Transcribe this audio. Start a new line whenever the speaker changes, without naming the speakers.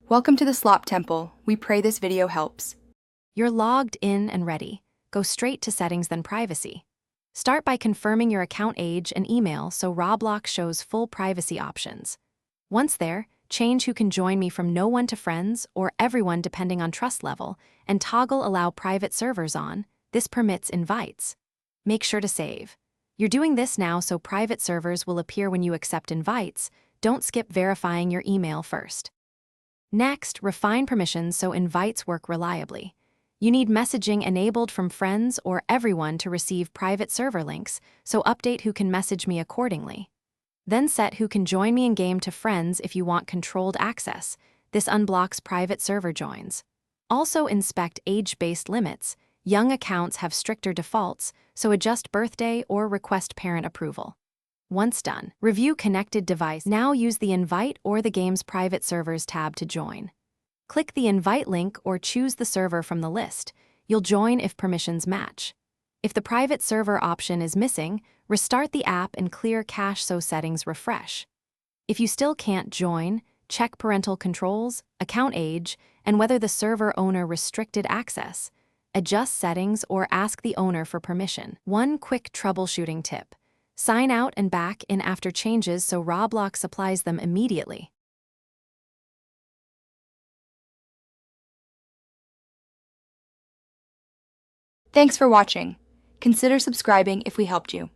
Welcome to the Slop Temple. We pray this video helps.
You're logged in and ready. Go straight to Settings, then Privacy. Start by confirming your account age and email so Roblox shows full privacy options. Once there, change who can join me from no one to friends or everyone depending on trust level, and toggle Allow Private Servers on. This permits invites. Make sure to save. You're doing this now so private servers will appear when you accept invites. Don't skip verifying your email first. Next, refine permissions so invites work reliably. You need messaging enabled from friends or everyone to receive private server links, so update who can message me accordingly. Then set who can join me in game to friends if you want controlled access. This unblocks private server joins. Also inspect age-based limits. Young accounts have stricter defaults, so adjust birthday or request parent approval. Once done, review connected device. Now use the Invite or the game's Private Servers tab to join. Click the Invite link or choose the server from the list. You'll join if permissions match. If the private server option is missing, restart the app and clear cache so settings refresh. If you still can't join, check parental controls, account age, and whether the server owner restricted access. Adjust settings or ask the owner for permission. One quick troubleshooting tip. Sign out and back in after changes so Roblox applies them immediately.
Thanks for watching. Consider subscribing if we helped you.